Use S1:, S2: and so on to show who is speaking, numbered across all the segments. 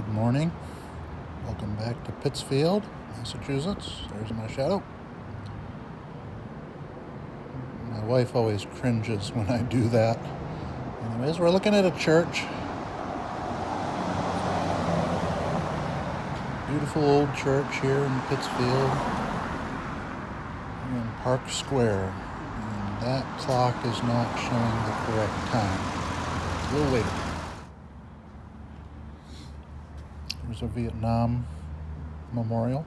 S1: Good morning. Welcome back to Pittsfield, Massachusetts. There's my shadow. My wife always cringes when I do that. Anyways, we're looking at a church. Beautiful old church here in Pittsfield. We're in Park Square. And that clock is not showing the correct time. It's a little later. There's a Vietnam memorial.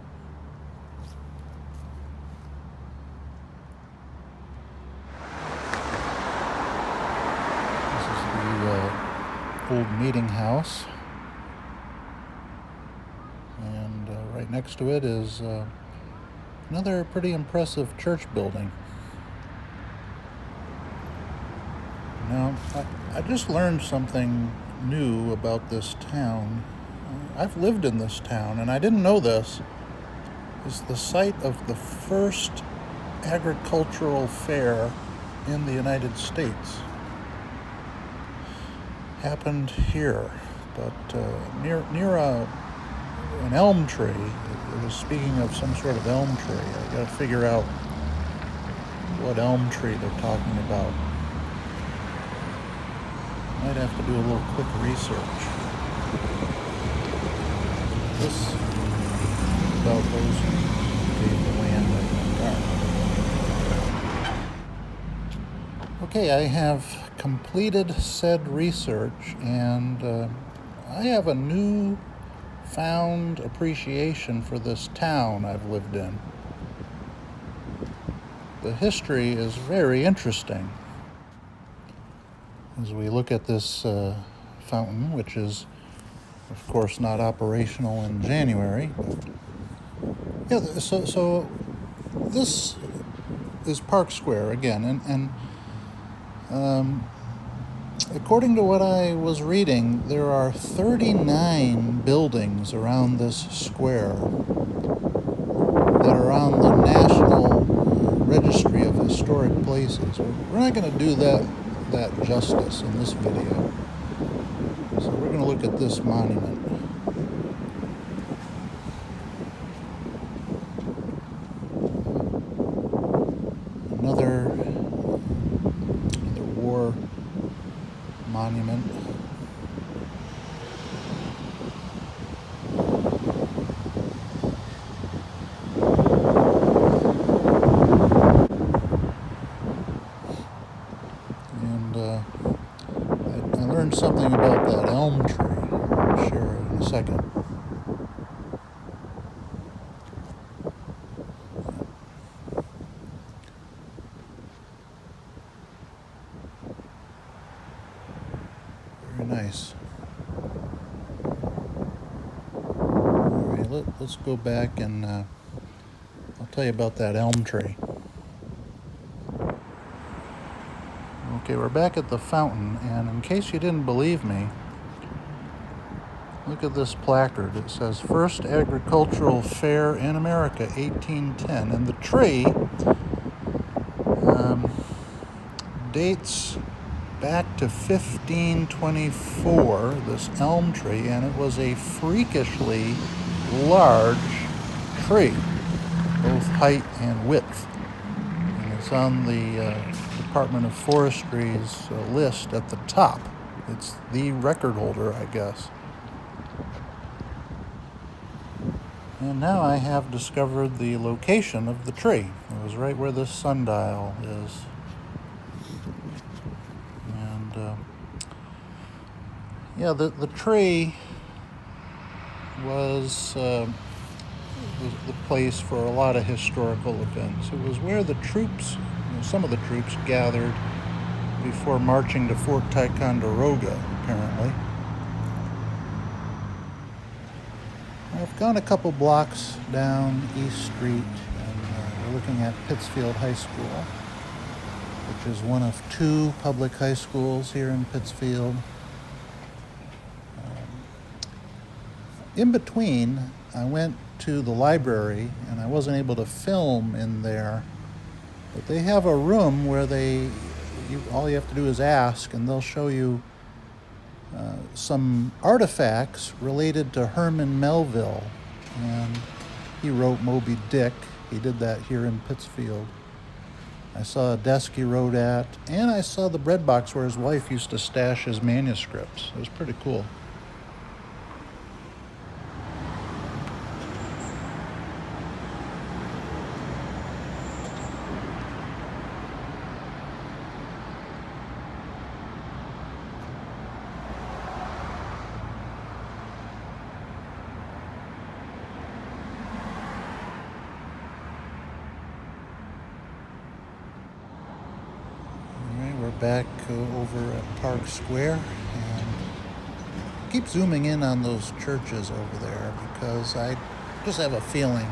S1: This is the old meeting house. And right next to it is another pretty impressive church building. Now, I just learned something new about this town. I've lived in this town, and I didn't know this. It's the site of the first agricultural fair in the United States. Happened here, but near an elm tree. It was speaking of some sort of elm tree. I got to figure out what elm tree they're talking about. Might have to do a little quick research. This is about those who gave the land like Okay, I have completed said research, and I have a new found appreciation for this town I've lived in. The history is very interesting. As we look at this fountain, which is of course not operational in January. Yeah, so this is Park Square again, and according to what I was reading, there are 39 buildings around this square that are on the National Registry of Historic Places. We're not going to do that justice in this video. So we're going to look at this monument. Another war monument. And I learned something about that elm tree. I'll share it in a second. Very nice. All right, let's go back and I'll tell you about that elm tree. Okay, we're back at the fountain, and in case you didn't believe me, look at this placard. It says, First Agricultural Fair in America, 1810. And the tree dates back to 1524, this elm tree, and it was a freakishly large tree, both height and width. And it's on the Department of Forestry's list at the top. It's the record holder, I guess. And now I have discovered the location of the tree. It was right where this sundial is. And the tree was the place for a lot of historical events. It was where the troops, some of the troops, gathered before marching to Fort Ticonderoga, apparently. I've gone a couple blocks down East Street, and we're looking at Pittsfield High School, which is one of two public high schools here in Pittsfield. In between, I went to the library, and I wasn't able to film in there, but they have a room where all you have to do is ask, and they'll show you some artifacts related to Herman Melville, and he wrote Moby Dick. He did that here in Pittsfield. I saw a desk he wrote at, and I saw the bread box where his wife used to stash his manuscripts. It was pretty cool. We're back over at Park Square, and keep zooming in on those churches over there because I just have a feeling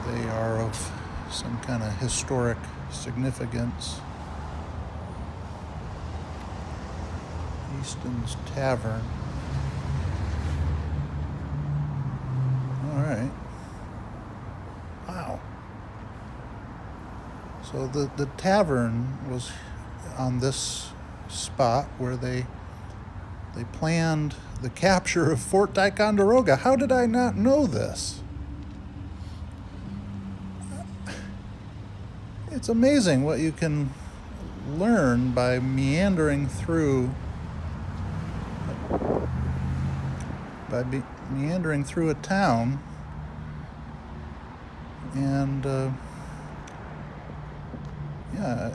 S1: they are of some kind of historic significance. Easton's Tavern. All right. Wow. So the tavern was on this spot where they planned the capture of Fort Ticonderoga. How did I not know this? It's amazing what you can learn by meandering through a town, and yeah,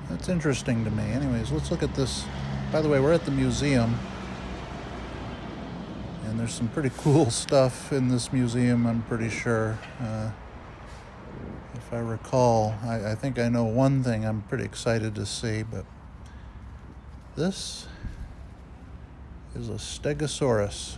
S1: that's interesting to me. Anyways, let's look at this. By the way, we're at the museum, and there's some pretty cool stuff in this museum, I'm pretty sure. If I recall, I think I know one thing I'm pretty excited to see, but this is a Stegosaurus.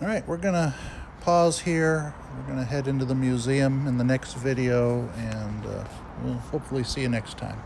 S1: All right, we're going to pause here. We're going to head into the museum in the next video, and we'll hopefully see you next time.